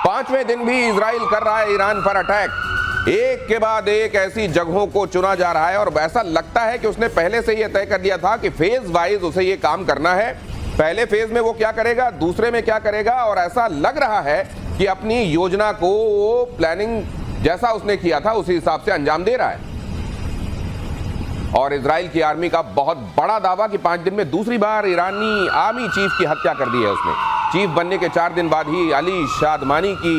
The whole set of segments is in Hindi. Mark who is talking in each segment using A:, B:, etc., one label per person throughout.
A: 5वें दिन भी इजराइल कर रहा है ईरान पर अटैक। एक के बाद एक ऐसी जगहों को चुना जा रहा है और ऐसा लगता है कि उसने पहले से यह तय कर लिया था कि फेज वाइज उसे ये काम करना है। पहले फेज में वो क्या करेगा, दूसरे में क्या करेगा, और ऐसा लग रहा है कि अपनी योजना को वो प्लानिंग जैसा उसने किया था उसी हिसाब से अंजाम दे रहा है। और इजराइल की आर्मी का बहुत बड़ा दावा कि 5 दिन में दूसरी बार ईरानी आर्मी चीफ की हत्या कर दी है उसने। चीफ बनने के 4 दिन बाद ही अली शादमानी की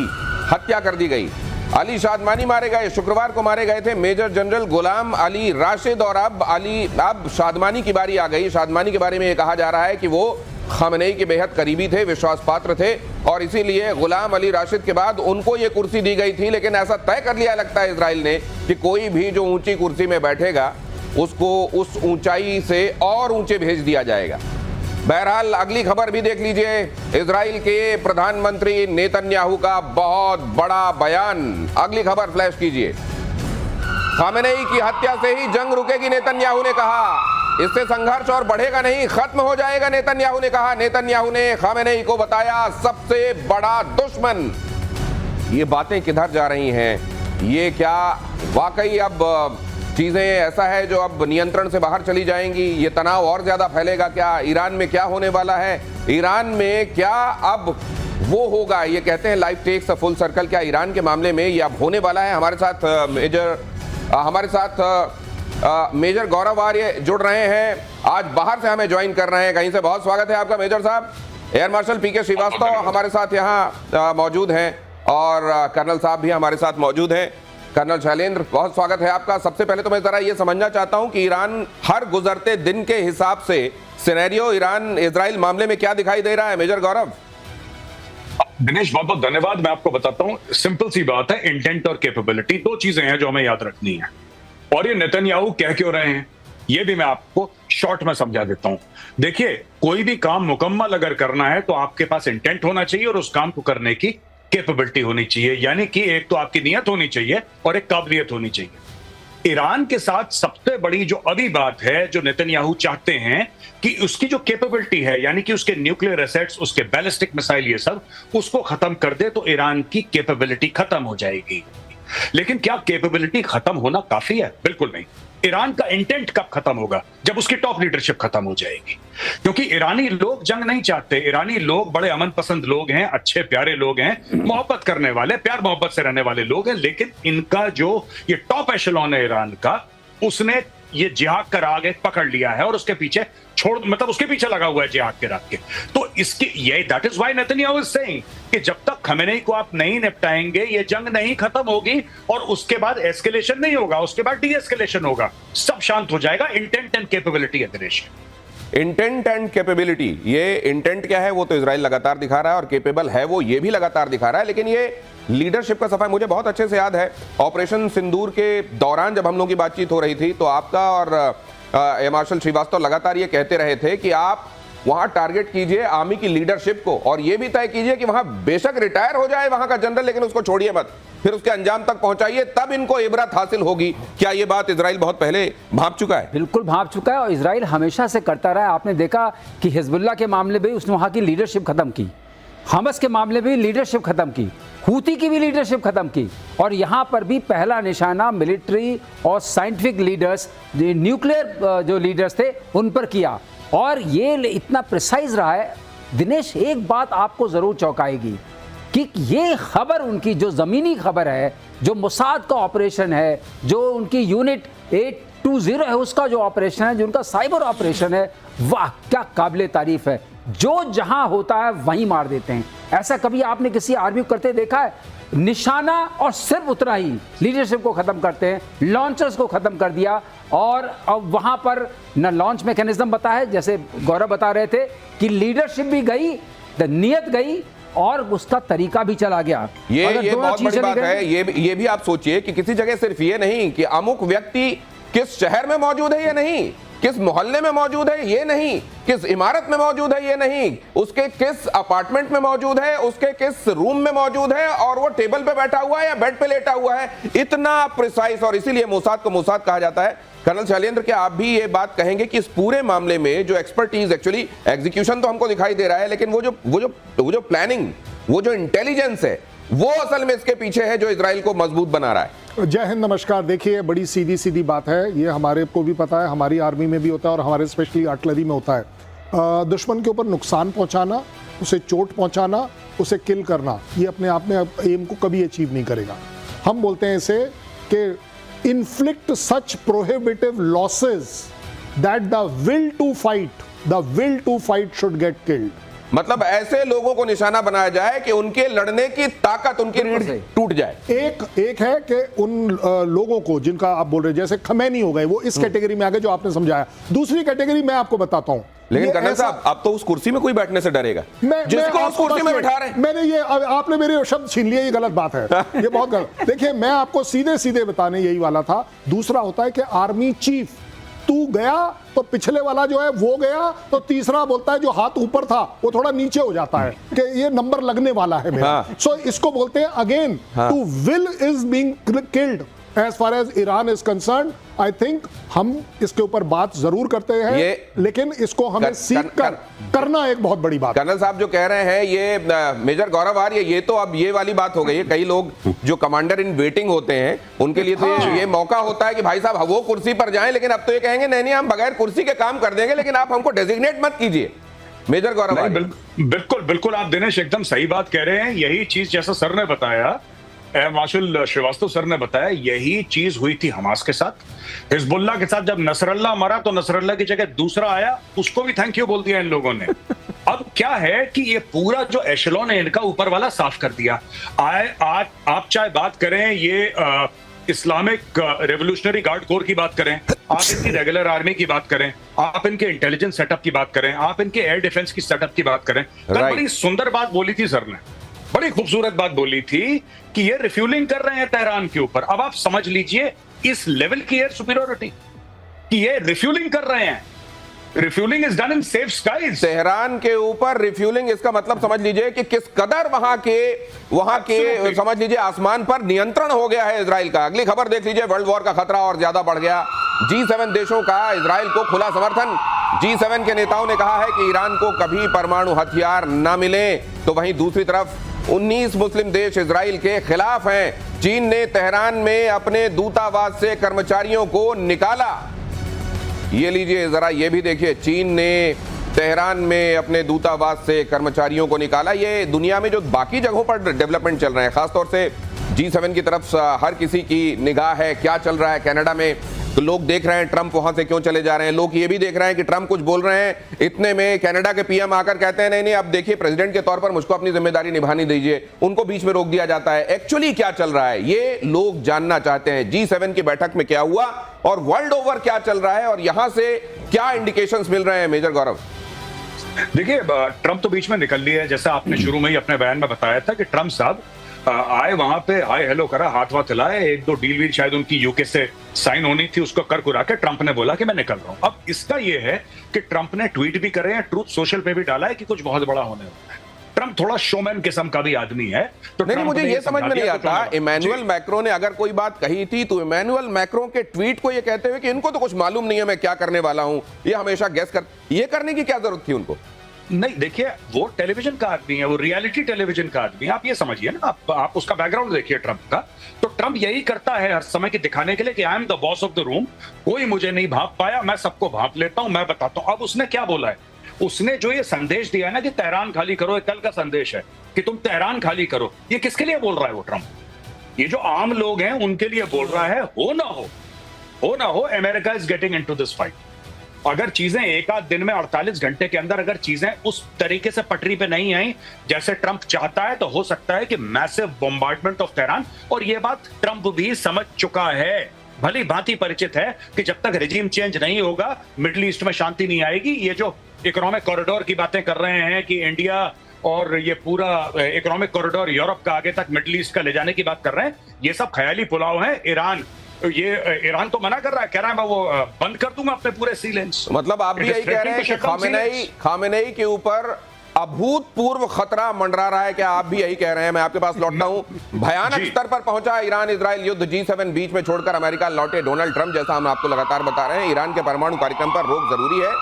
A: हत्या कर दी गई। अली शादमानी मारे गए, शुक्रवार को मारे गए थे मेजर जनरल गुलाम अली राशिद, और अब शादमानी की बारी आ गई। शादमानी के बारे में ये कहा जा रहा है कि वो खामनेई के बेहद करीबी थे, विश्वास पात्र थे, और इसीलिए गुलाम अली राशिद के बाद उनको ये कुर्सी दी गई थी। लेकिन ऐसा तय कर लिया लगता है इजराइल ने कि कोई भी जो ऊंची कुर्सी में बैठेगा उसको उस ऊंचाई से और ऊंचे भेज दिया जाएगा। बहरहाल अगली खबर भी देख लीजिए। इजराइल के प्रधानमंत्री नेतन्याहू का बहुत बड़ा बयान। अगली खबर फ्लैश कीजिए। खामेनेई की हत्या से ही जंग रुकेगी, नेतन्याहू ने कहा। इससे संघर्ष और बढ़ेगा नहीं, खत्म हो जाएगा, नेतन्याहू ने कहा। नेतन्याहू ने खामेनेई को बताया सबसे बड़ा दुश्मन। ये बातें किधर जा रही हैं? ये क्या वाकई अब चीजें ऐसा है जो अब नियंत्रण से बाहर चली जाएंगी? ये तनाव और ज्यादा फैलेगा क्या? ईरान में क्या होने वाला है? ईरान में क्या अब वो होगा? ये कहते हैं life takes a full circle. क्या ईरान के मामले में ये अब होने वाला है? हमारे साथ मेजर गौरव आर्य जुड़ रहे हैं, आज बाहर से हमें ज्वाइन कर रहे हैं कहीं से। बहुत स्वागत है आपका मेजर साहब। एयर मार्शल पीके श्रीवास्तव हमारे साथ यहाँ मौजूद हैं और कर्नल साहब भी हमारे साथ मौजूद हैं। कर्नल शैलेंद्र, बहुत स्वागत है आपका। सबसे पहले तो मैं जरा ये समझना चाहता हूं कि ईरान हर गुजरते दिन के हिसाब से सिनेरियो ईरान इजराइल मामले में क्या दिखाई दे रहा है? मेजर गौरव।
B: दिनेश, बहुत बहुत धन्यवाद। मैं आपको बताता हूं, सिंपल सी बात है, इंटेंट और कैपेबिलिटी 2 चीजें हैं जो हमें याद रखनी है। और ये नेतन्याहू कह क्यों रहे हैं ये भी मैं आपको शॉर्ट में समझा देता हूं। देखिए, कोई भी काम मुकम्मल अगर करना है तो आपके पास इंटेंट होना चाहिए और उस काम को करने की कैपेबिलिटी होनी चाहिए। यानी कि एक तो आपकी नियत होनी चाहिए और एक काबिलियत होनी चाहिए। ईरान के साथ सबसे बड़ी जो अभी बात है, जो नेतन्याहू चाहते हैं कि उसकी जो कैपेबिलिटी है, यानी कि उसके न्यूक्लियर एसेट्स, उसके बैलिस्टिक मिसाइल, ये सब उसको खत्म कर दे तो ईरान की कैपेबिलिटी खत्म हो जाएगी। लेकिन क्या कैपेबिलिटी खत्म होना काफी है? बिल्कुल नहीं। ईरान का इंटेंट कब खत्म होगा? जब उसकी टॉप लीडरशिप खत्म हो जाएगी। क्योंकि ईरानी लोग जंग नहीं चाहते। ईरानी लोग बड़े अमन पसंद लोग हैं, अच्छे प्यारे लोग हैं, मोहब्बत करने वाले, प्यार मोहब्बत से रहने वाले लोग हैं। लेकिन इनका जो ये टॉप एशेलॉन है ईरान का, उसने ये जिहाद का राग एक पकड़ लिया है और उसके पीछे उसके पीछे लगा हुआ है जिहाद के राग के। तो इसकी ये that is why Netanyahu is saying कि जब तक खमेनेई को आप नहीं निपटाएंगे ये जंग नहीं खत्म होगी और उसके बाद एस्केलेशन नहीं होगा, उसके बाद डी एस्केलेशन होगा, सब शांत हो जाएगा। इंटेंट एंड कैपेबिलिटी है दिनेश।
A: इंटेंट एंड कैपेबिलिटी, ये इंटेंट क्या है वो तो इजराइल लगातार दिखा रहा है और कैपेबल है वो ये भी लगातार दिखा रहा है। लेकिन ये लीडरशिप का सफाई मुझे बहुत अच्छे से याद है। ऑपरेशन सिंदूर के दौरान जब हम लोगों की बातचीत हो रही थी तो आपका और एयर मार्शल श्रीवास्तव लगातार ये कहते रहे थे कि आप वहां टारगेट कीजिए आर्मी की लीडरशिप को और ये भी तय कीजिए कि वहां बेशक रिटायर हो जाए वहां का जनरल, लेकिन उसको छोड़िए मत, फिर उसके अंजाम तक पहुंचाइए, तब इनको इबरत हासिल होगी। क्या ये बात इजराइल बहुत पहले भांप चुका है?
C: बिल्कुल भांप चुका है और इजराइल हमेशा से करता रहा है। आपने देखा कि हिजबुल्लाह के मामले में उसने वहां की लीडरशिप खत्म की, हमस के मामले में लीडरशिप खत्म की, हूती की भी लीडरशिप खत्म की, और यहाँ पर भी पहला निशाना मिलिट्री और साइंटिफिक लीडर्स, न्यूक्लियर जो लीडर्स थे उन पर किया। और ये इतना प्रिसाइज रहा है दिनेश, एक बात आपको ज़रूर चौंकाएगी कि ये खबर उनकी जो ज़मीनी खबर है, जो मोसाद का ऑपरेशन है, जो उनकी यूनिट 820 है उसका जो ऑपरेशन है, जो उनका साइबर ऑपरेशन है, वाह क्या काबिले तारीफ है। जो जहां होता है वहीं मार देते हैं। ऐसा कभी आपने किसी आर्मी को करते देखा है? निशाना और सिर्फ उतना ही, लीडरशिप को खत्म करते हैं, लॉन्चर्स को खत्म कर दिया। और अब वहां पर न लॉन्च मैकेनिज्म बता है, जैसे गौरव बता रहे थे कि लीडरशिप भी गई, नियत गई और उसका तरीका भी चला गया।
A: ये बहुत बड़ी बात है। ये भी आप सोचिए कि किसी जगह सिर्फ ये नहीं कि अमुक व्यक्ति किस शहर में मौजूद है, ये नहीं, किस मोहल्ले में मौजूद है ये नहीं, किस इमारत में मौजूद है ये नहीं, उसके किस अपार्टमेंट में मौजूद है, उसके किस रूम में मौजूद है, और वो टेबल पे बैठा हुआ है या बेड पे लेटा हुआ है, इतना प्रिसाइज। और इसीलिए मोसाद को मोसाद कहा जाता है। कर्नल शैलेंद्र, क्या आप भी ये बात कहेंगे कि इस पूरे मामले में जो एक्सपर्टीज, एक्चुअली एग्जीक्यूशन तो हमको दिखाई दे रहा है, लेकिन वो जो प्लानिंग, वो जो इंटेलिजेंस है, वो असल में इसके पीछे है जो इजराइल को मजबूत बना रहा है।
D: जय हिंद, नमस्कार। देखिए, बड़ी सीधी सीधी बात है, ये हमारे को भी पता है, हमारी आर्मी में भी होता है और हमारे स्पेशली आर्टिलरी में होता है। दुश्मन के ऊपर नुकसान पहुंचाना, उसे चोट पहुंचाना, उसे किल करना, ये अपने आप में एम को कभी अचीव नहीं करेगा। हम बोलते हैं इसे कि inflict such prohibitive losses that the will to fight should get killed.
A: मतलब ऐसे लोगों को निशाना बनाया जाए कि उनके लड़ने की ताकत, उनकी रीढ़ टूट जाए।
D: एक है कि उन लोगों को जिनका आप बोल रहे हैं, जैसे खमैनी हो गए, वो इस कैटेगरी में आ गए जो आपने समझाया। दूसरी कैटेगरी मैं आपको बताता हूं,
A: लेकिन कर्नल साहब, अब तो उस कुर्सी में कोई बैठने से डरेगा जिसको उस कुर्सी में बैठा रहे हैं।
D: मैंने ये, आपने मेरे शब्द छीन लिए, ये गलत बात है, ये बहुत गलत। देखिए, मैं आपको सीधे सीधे बताने यही वाला था। दूसरा होता है कि आर्मी चीफ, तू गया तो पिछले वाला जो है वो गया, तो तीसरा बोलता है जो हाथ ऊपर था वो थोड़ा नीचे हो जाता है कि ये नंबर लगने वाला है मेरा। सो इसको बोलते हैं again, to will is being killed. As far as Iran is concerned, I think हम इसके ऊपर बात जरूर करते हैं, लेकिन इसको हमें सीख कर करना एक बहुत बड़ी बात।
A: कर्नल साहब जो कह रहे हैं, ये मेजर गौरव आर्य, ये तो अब ये वाली बात हो गई है। कई लोग जो कमांडर इन वेटिंग होते हैं, उनके लिए तो ये मौका होता है कि भाई साहब वो कुर्सी पर जाएं, लेकिन अब तो ये कहेंगे नहीं हम बगैर कुर्सी के काम कर देंगे, लेकिन आप हमको डेजिग्नेट मत कीजिए। मेजर गौरव आर्य,
B: बिल्कुल बिल्कुल आप दिनेश एकदम सही बात कह रहे हैं। यही चीज जैसा सर ने बताया, मार्शल श्रीवास्तव सर ने बताया, यही चीज हुई थी हमास के साथ, हिजबुल्लाह के साथ। जब नसरल्ला मरा तो नसरल्ला की जगह दूसरा आया, उसको भी थैंक यू बोल दिया इन लोगों ने। अब क्या है कि ये पूरा जो एशेलॉन है इनका, ऊपर वाला साफ कर दिया। आज आप चाहे बात करें ये इस्लामिक रेवोल्यूशनरी गार्ड कोर की बात करें, आप इनकी रेगुलर आर्मी की बात करें, आप इनके इंटेलिजेंस सेटअप की बात करें, आप इनके एयर डिफेंस की सेटअप की बात करें, बड़ी सुंदर बात बोली थी सर ने, बड़ी खूबसूरत बात बोली थी कि ये रिफ्यूलिंग कर रहे हैं तेहरान के ऊपर। अब आप समझ लीजिए इस लेवल की एयर सुपीरियरिटी कि ये रिफ्यूलिंग कर रहे हैं। Refuelling is done in safe skies.
A: Tehran के ऊपर रिफ्यूलिंग, इसका मतलब समझ लीजिए कि किस कदर वहां के समझ लीजिए आसमान पर नियंत्रण हो गया है इजराइल का। अगली खबर देख लीजिए, वर्ल्ड वॉर का खतरा और ज्यादा बढ़ गया। G7 देशों का इजराइल को खुला समर्थन। G7 के नेताओं ने कहा है कि ईरान को कभी परमाणु हथियार न मिले, तो वहीं दूसरी तरफ 19 मुस्लिम देश इजराइल के खिलाफ हैं। चीन ने तेहरान में अपने दूतावास से कर्मचारियों को निकाला। ये लीजिए जरा, ये भी देखिए, चीन ने तेहरान में अपने दूतावास से कर्मचारियों को निकाला। ये दुनिया में जो बाकी जगहों पर डेवलपमेंट चल रहे हैं, खासतौर से G7 की तरफ हर किसी की निगाह है क्या चल रहा है कनाडा में। तो लोग देख रहे हैं ट्रंप वहां से क्यों चले जा रहे हैं। लोग ये भी देख रहे हैं कि ट्रंप कुछ बोल रहे हैं, इतने में कनाडा के पीएम आकर कहते हैं नहीं नहीं, अब देखिए प्रेसिडेंट के तौर पर मुझको अपनी जिम्मेदारी निभानी दीजिए, उनको बीच में रोक दिया जाता है। एक्चुअली क्या चल रहा है ये लोग जानना चाहते हैं। G7 की बैठक में क्या हुआ और वर्ल्ड ओवर क्या चल रहा है और यहां से क्या इंडिकेशंस मिल रहे हैं। मेजर गौरव,
B: देखिए, ट्रंप तो बीच में निकल लिया है, जैसा आपने शुरू में ही अपने बयान में बताया था कि ट्रंप साहब आए, वहां पे हाय हेलो करा, हाथ वाथ हिलाए, एक दो डील वील शायद उनकी यूके से साइन होनी थी, उसको कर कुरा के ट्रंप ने बोला कि मैं निकल रहा हूं। अब इसका यह है कि ट्रंप ने ट्वीट भी करे हैं, ट्रूथ सोशल पे भी डाला है कि कुछ बहुत बड़ा होने वाला है। ट्रंप थोड़ा शोमैन किस्म का भी आदमी है, तो
A: नहीं, मुझे ये समझ में नहीं आता, इमैनुअल मैक्रों ने अगर कोई बात कही थी तो इमैनुअल मैक्रों के ट्वीट को ये कहते हुए कि इनको तो कुछ मालूम नहीं है मैं क्या करने वाला हूं, ये हमेशा गेस कर, ये करने की क्या जरूरत थी उनको।
B: नहीं, देखिए, वो टेलीविजन का आदमी है, वो रियलिटी टेलीविजन का आदमी है। आप ये समझिए ना, आप उसका बैकग्राउंड देखिए ट्रंप का, तो ट्रंप यही करता है हर समय कि दिखाने के लिए कि I am the boss of the room, कोई मुझे नहीं भांप पाया, मैं सबको भांप लेता हूं, मैं बताता हूं। अब उसने क्या बोला है, उसने जो ये संदेश दिया है ना कि तेहरान खाली करो, ये कल का संदेश है कि तुम तेहरान खाली करो, ये किसके लिए बोल रहा है वो ट्रंप? ये जो आम लोग हैं उनके लिए बोल रहा है। हो ना हो, America is getting into this fight. अगर चीजें एक आध दिन में 48 घंटे के अंदर अगर चीजें उस तरीके से पटरी पे नहीं आई जैसे ट्रंप चाहता है, तो हो सकता है कि मैसिव बॉम्बार्डमेंट ऑफ तेहरान। और यह बात ट्रंप भी समझ चुका है, भली भांति परिचित है कि जब तक रिजीम चेंज नहीं होगा मिडिल ईस्ट में शांति नहीं आएगी। ये जो इकोनॉमिक कॉरिडोर की बातें कर रहे हैं कि इंडिया और ये पूरा इकोनॉमिक कॉरिडोर यूरोप का आगे तक मिडिल ईस्ट का ले जाने की बात कर रहे हैं, ये सब ख्याली पुलाव है। ईरान तो मना कर रहा है, कह रहा है मैं वो बंद कर दूंगा अपने पूरे सी लेन्स।
A: मतलब आप भी यही कह रहे हैं कि खामेनेई के ऊपर अभूतपूर्व खतरा मंडरा रहा है, क्या आप भी यही कह रहे हैं? मैं आपके पास लौटता हूं। भयानक स्तर पर पहुंचा ईरान इजराइल युद्ध, G7 बीच में छोड़कर अमेरिका लौटे डोनाल्ड ट्रंप, जैसा हम आपको लगातार बता रहे हैं। ईरान के परमाणु कार्यक्रम पर रोक जरूरी है,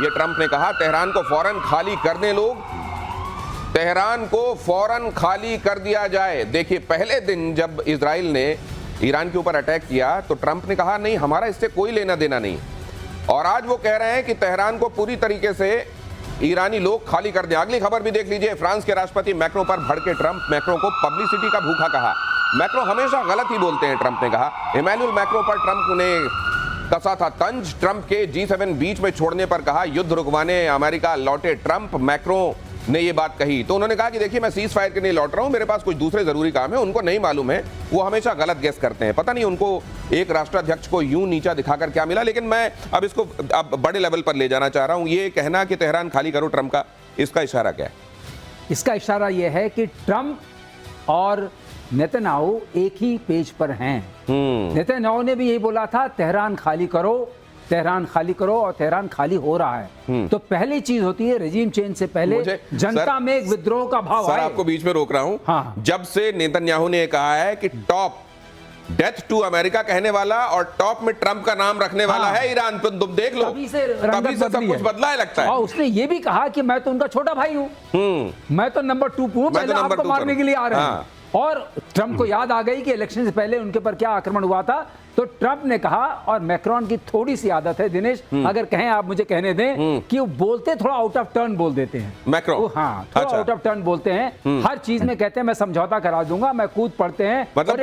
A: यह ट्रंप ने कहा। तेहरान को फौरन खाली करने लोग, तेहरान को फौरन खाली कर दिया जाए। देखिए, पहले दिन जब इजराइल ने ईरान के ऊपर अटैक किया तो ट्रंप ने कहा नहीं, हमारा इससे कोई लेना देना नहीं, और आज वो कह रहे हैं कि तेहरान को पूरी तरीके से ईरानी लोग खाली कर दें। अगली खबर भी देख लीजिए, फ्रांस के राष्ट्रपति मैक्रो पर भड़के ट्रंप, मैक्रो को पब्लिसिटी का भूखा कहा। मैक्रो हमेशा गलत ही बोलते हैं, ट्रंप ने कहा। इमैनुअल मैक्रो पर ट्रंप ने कसा था तंज। ट्रंप के G7 बीच में छोड़ने पर कहा युद्ध रुकवाने अमेरिका लौटे ट्रंप। मैक्रो ने ये बात कही तो उन्होंने कहा कि देखिए, मैं सीज फायर के लिए लौट रहा हूं, मेरे पास कुछ दूसरे जरूरी काम है। उनको नहीं मालूम है, वो हमेशा गलत गेस करते हैं। पता नहीं उनको एक राष्ट्राध्यक्ष को यूं नीचा दिखाकर क्या मिला, लेकिन मैं अब इसको बड़े लेवल पर ले जाना चाह रहा हूं। ये कहना कि तेहरान खाली करो ट्रंप का, इसका इशारा क्या है?
C: इसका इशारा यह है कि ट्रंप और नेतन्याहू एक ही पेज पर हैं। नेतन्याहू ने भी यही बोला था, तेहरान खाली करो, तेहरान खाली करो, और तेहरान खाली हो रहा है। तो पहली चीज होती है रेजिम चेंज से पहले जनता में एक विद्रोह का भाव
A: सर,
C: आए।
A: आपको बीच में रोक रहा हूं।
C: हाँ।
A: जब से नेतन्याहू ने कहा है कि टॉप डेथ टू अमेरिका कहने वाला और टॉप में ट्रंप का नाम रखने वाला है ईरान, तो तुम देख लो,
C: तभी से
A: सब कुछ बदला है लगता है।
C: और उसने ये भी कहा कि मैं तो उनका छोटा भाई हूं, मैं तो नंबर 2 हूं, पहले आपको मारने के लिए आ रहे हैं। और ट्रंप को याद आ गई कि इलेक्शन से पहले उनके पर क्या आक्रमण हुआ था, तो ट्रंप ने कहा, और मैक्रोन की थोड़ी सी आदत है दिनेश, अगर कहें आप मुझे कहने दें, कि वो बोलते थोड़ा आउट ऑफ टर्न बोल देते हैं
A: मैक्रो।
C: हाँ, थोड़ा आउट ऑफ टर्न बोलते हैं। हर चीज में कहते हैं मैं समझौता करा दूंगा, मैं कूद पड़ते हैं।
A: मतलब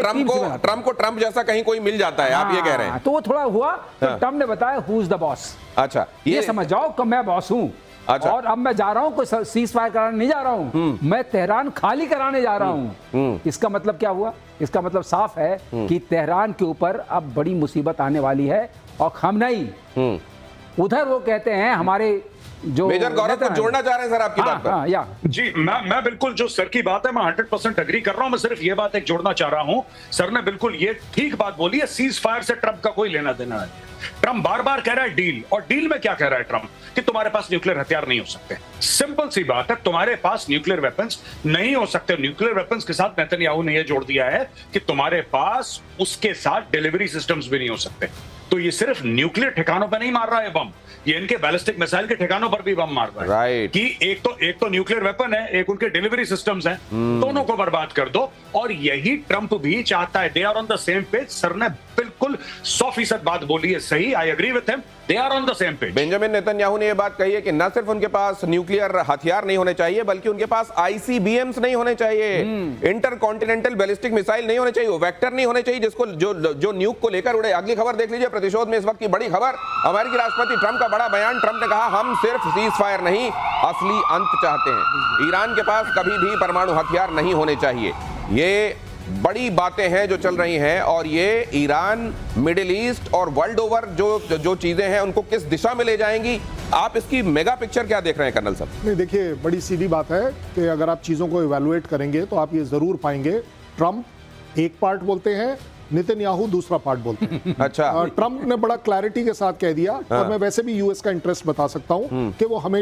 A: ट्रंप को ट्रंप जैसा कहीं कोई मिल जाता है, आप ये कह रहे हैं।
C: तो वो थोड़ा हुआ, तो ट्रंप ने बताया हु इज द बॉस।
A: अच्छा,
C: ये समझ जाओ कि मैं बॉस हूं।
A: अच्छा।
C: और अब मैं जा रहा हूं, कोई सीज फायर कराने नहीं जा रहा हूं, मैं तेहरान खाली कराने जा रहा हूं। इसका मतलब क्या हुआ? इसका मतलब साफ है कि तेहरान के ऊपर अब बड़ी मुसीबत आने वाली है। और खamenei उधर वो कहते हैं, हमारे जो
A: मेजर गौरव को जोड़ना चाह रहे हैं सर आपकी बात पर।
C: हाँ, या
B: जी, मैं बिल्कुल, जो सर की बात है मैं 100% एग्री कर रहा हूं। मैं सिर्फ ये बात एक जोड़ना चाह रहा हूं, सर ने बिल्कुल ये ठीक बात बोली है, सीज फायर से ट्रंप का कोई लेना देना नहीं। ट्रंप बार बार कह रहा है डील, और डील में क्या कह रहा है ट्रंप? कि तुम्हारे पास न्यूक्लियर हथियार नहीं हो सकते। सिंपल सी बात है, तुम्हारे पास न्यूक्लियर वेपन्स नहीं हो सकते। न्यूक्लियर वेपन्स के साथ नेतन्याहू ने यह जोड़ दिया है कि तुम्हारे पास उसके साथ डिलीवरी सिस्टम्स भी नहीं हो सकते। तो ये सिर्फ न्यूक्लियर ठिकानों पर नहीं मार रहा है बम, ये इनके बैलिस्टिक मिसाइल के ठिकानों पर भी बम मार रहा है।
A: राइट।
B: कि एक तो न्यूक्लियर वेपन है, एक उनके डिलीवरी सिस्टम्स हैं, दोनों को बर्बाद कर दो। और यही ट्रंप भी चाहता है। They are on the same page. Sir ने बिल्कुल 100% बात बोली है, सही, I agree with him, they are on the same page.
A: Benjamin Netanyahu ने यह बात कही है कि न सिर्फ उनके पास न्यूक्लियर हथियार नहीं होने चाहिए, बल्कि उनके पास ICBMs नहीं होने चाहिए, इंटर कॉन्टिनेंटल बैलिस्टिक मिसाइल नहीं होने चाहिए, वेक्टर नहीं होने चाहिए जिसको जो न्यूक को लेकर उड़े। अगली खबर देख लीजिए, प्रतिशोध में इस वक्त की बड़ी खबर, अमेरिकी राष्ट्रपति ट्रंप का बड़ा बयान। ट्रंप ने कहा, हम सिर्फ सीज फायर नहीं, असली अंत चाहते हैं। ईरान के पास कभी भी परमाणु हथियार नहीं होने चाहिए। ये बड़ी बातें हैं जो चल रही हैं, और ये ईरान, मिडिल ईस्ट और वर्ल्ड ओवर जो चीजें हैं उनको किस दिशा में ले जाएंगी। आप इसकी मेगा पिक्चर क्या देख रहे हैं कर्नल साहब?
D: नहीं, देखिए, बड़ी सीधी बात है कि अगर आप चीज़ों को इवैल्यूएट करेंगे तो आप ये ज़रूर पाएंगे, ट्रंप एक पार्ट बोलते हैं, नेतन्याहू दूसरा पार्ट बोलते हैं।
A: अच्छा।
D: ट्रंप ने बड़ा क्लैरिटी के साथ कह दिया। और मैं वैसे भी यूएस का इंटरेस्ट बता सकता हूं कि वो हमेशा